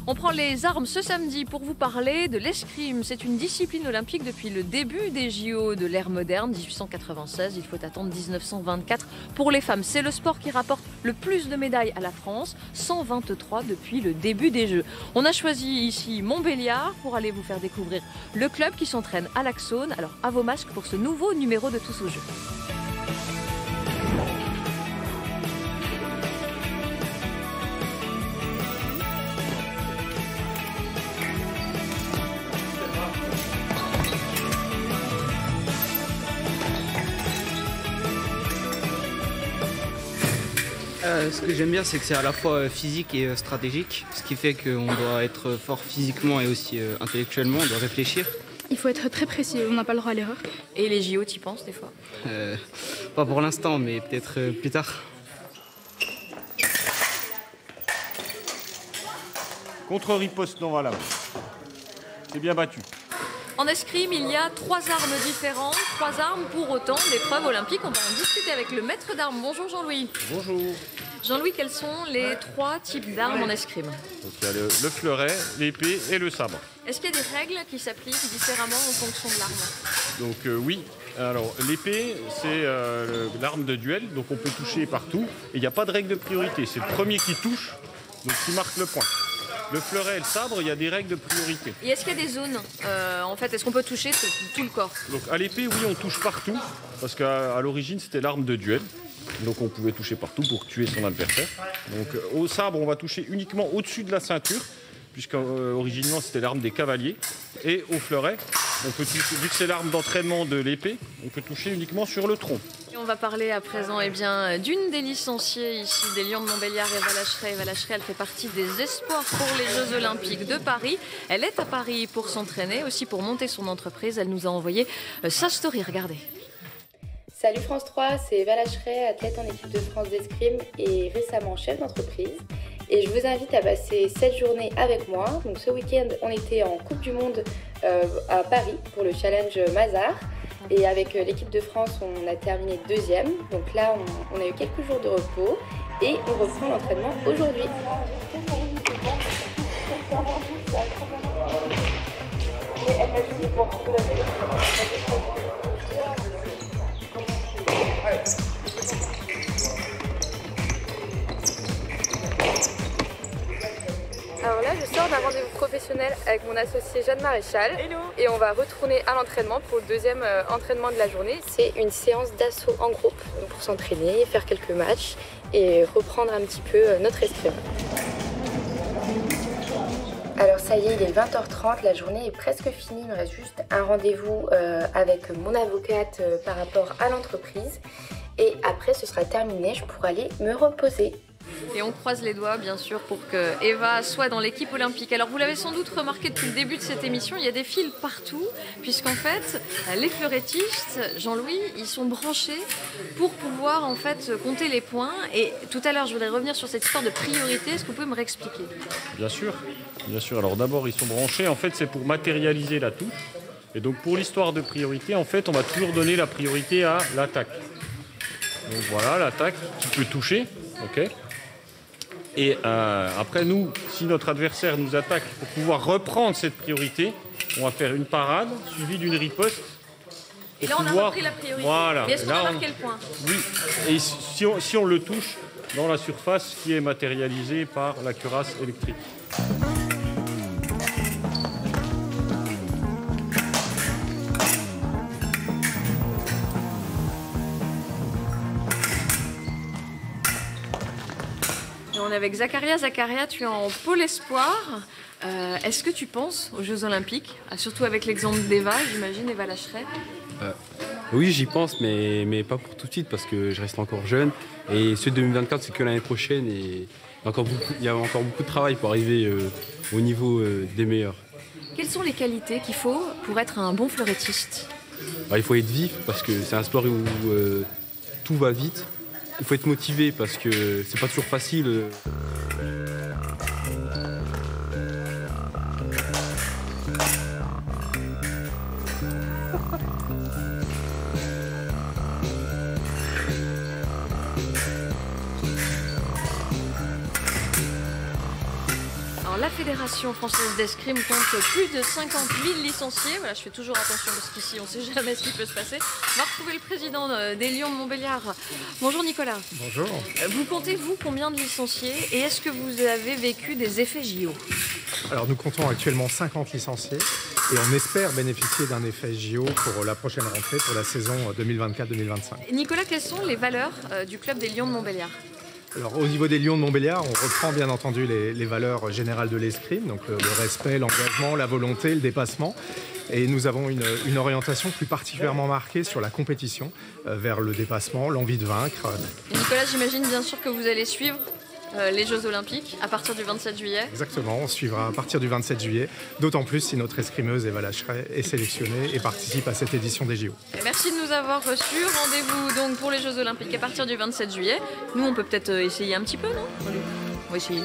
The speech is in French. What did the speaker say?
On prend les armes ce samedi pour vous parler de l'escrime. C'est une discipline olympique depuis le début des JO de l'ère moderne, 1896. Il faut attendre 1924 pour les femmes. C'est le sport qui rapporte le plus de médailles à la France, 123 depuis le début des Jeux. On a choisi ici Montbéliard pour aller vous faire découvrir le club qui s'entraîne à l'Axone. Alors à vos masques pour ce nouveau numéro de Tous aux Jeux. Ce que j'aime bien, c'est que c'est à la fois physique et stratégique, ce qui fait qu'on doit être fort physiquement et aussi intellectuellement, on doit réfléchir. Il faut être très précis, on n'a pas le droit à l'erreur. Et les JO, t'y penses des fois? Pas pour l'instant, mais peut-être plus tard. Contre-riposte non valable. C'est bien battu. En escrime, il y a 3 armes différentes, 3 armes pour autant d'épreuves olympiques. On va en discuter avec le maître d'armes. Bonjour Jean-Louis. Bonjour. Jean-Louis, quels sont les 3 types d'armes en escrime? Donc, il y a le fleuret, l'épée et le sabre. Est-ce qu'il y a des règles qui s'appliquent différemment en fonction de l'arme? Donc oui, alors l'épée c'est l'arme de duel, donc on peut toucher partout et il n'y a pas de règle de priorité, c'est le premier qui touche, donc qui marque le point. Le fleuret et le sabre, il y a des règles de priorité. Et est-ce qu'il y a des zones en fait, est-ce qu'on peut toucher tout le corps? Donc à l'épée, oui, on touche partout, parce qu'à l'origine c'était l'arme de duel, donc on pouvait toucher partout pour tuer son adversaire. Donc au sabre, on va toucher uniquement au-dessus de la ceinture, puisqu'originellement c'était l'arme des cavaliers. Et au fleuret, on peut toucher, vu que c'est l'arme d'entraînement de l'épée, on peut toucher uniquement sur le tronc. Et on va parler à présent d'une des licenciées ici des Lions de Montbéliard, Eva Lacheret. Eva Lacheret, elle fait partie des espoirs pour les Jeux Olympiques de Paris. Elle est à Paris pour s'entraîner, aussi pour monter son entreprise. Elle nous a envoyé sa story, regardez. Salut France 3, c'est Eva Lacheret, athlète en équipe de France d'escrime et récemment chef d'entreprise. Et je vous invite à passer cette journée avec moi. Donc ce week-end, on était en Coupe du Monde à Paris pour le challenge Mazar. Et avec l'équipe de France, on a terminé 2e. Donc là, on a eu quelques jours de repos et on reprend l'entraînement aujourd'hui. Alors là, je sors d'un rendez-vous professionnel avec mon associé Jeanne Maréchal. Hello. Et on va retourner à l'entraînement pour le 2e entraînement de la journée. C'est une séance d'assaut en groupe pour s'entraîner, faire quelques matchs et reprendre un petit peu notre escrime. Alors ça y est, il est 20h30, la journée est presque finie, il me reste juste un rendez-vous avec mon avocate par rapport à l'entreprise. Et après ce sera terminé, je pourrai aller me reposer. Et on croise les doigts, bien sûr, pour que Eva soit dans l'équipe olympique. Alors, vous l'avez sans doute remarqué depuis le début de cette émission, il y a des fils partout, puisqu'en fait, les fleurettistes, Jean-Louis, ils sont branchés pour pouvoir, en fait, compter les points. Et tout à l'heure, je voudrais revenir sur cette histoire de priorité. Est-ce que vous pouvez me réexpliquer? Bien sûr, bien sûr. Alors d'abord, ils sont branchés. En fait, c'est pour matérialiser la touche. Et donc, pour l'histoire de priorité, en fait, on va toujours donner la priorité à l'attaque. Donc voilà, l'attaque qui peut toucher, ok. Et après, nous, si notre adversaire nous attaque, pour pouvoir reprendre cette priorité, on va faire une parade suivie d'une riposte. Et là, on a repris la priorité. Voilà. Mais est-ce qu'on a marqué le point? Oui. Et si on le touche dans la surface qui est matérialisée par la cuirasse électrique. On est avec Zakaria. Zakaria, tu es en pôle espoir. Est-ce que tu penses aux Jeux Olympiques, surtout avec l'exemple d'Eva, j'imagine, Eva Lacheret? Oui, j'y pense, mais pas pour tout de suite parce que je reste encore jeune. Et ce 2024, c'est que l'année prochaine et il y a encore beaucoup de travail pour arriver au niveau des meilleurs. Quelles sont les qualités qu'il faut pour être un bon fleurettiste? Il faut être vif parce que c'est un sport où tout va vite. Il faut être motivé parce que c'est pas toujours facile. Alors, la Fédération française d'escrime compte plus de 50 000 licenciés. Voilà, je fais toujours attention parce qu'ici, on ne sait jamais ce qui peut se passer. On va retrouver le président des Lions de Montbéliard. Bonjour Nicolas. Bonjour. Vous comptez, vous, combien de licenciés et est-ce que vous avez vécu des effets JO? Alors nous comptons actuellement 50 licenciés et on espère bénéficier d'un effet JO pour la prochaine rentrée, pour la saison 2024-2025. Nicolas, quelles sont les valeurs du club des Lions de Montbéliard? Alors au niveau des Lions de Montbéliard, on reprend bien entendu les valeurs générales de l'escrime, donc le respect, l'engagement, la volonté, le dépassement. Et nous avons une orientation plus particulièrement marquée sur la compétition, vers le dépassement, l'envie de vaincre. Et Nicolas, j'imagine bien sûr que vous allez suivre les Jeux Olympiques à partir du 27 juillet. Exactement, on suivra à partir du 27 juillet, d'autant plus si notre escrimeuse Eva Lacheret est sélectionnée et participe à cette édition des JO. Et merci de nous avoir reçus. Rendez-vous donc pour les Jeux Olympiques à partir du 27 juillet. Nous, on peut peut-être essayer un petit peu, non? On va essayer.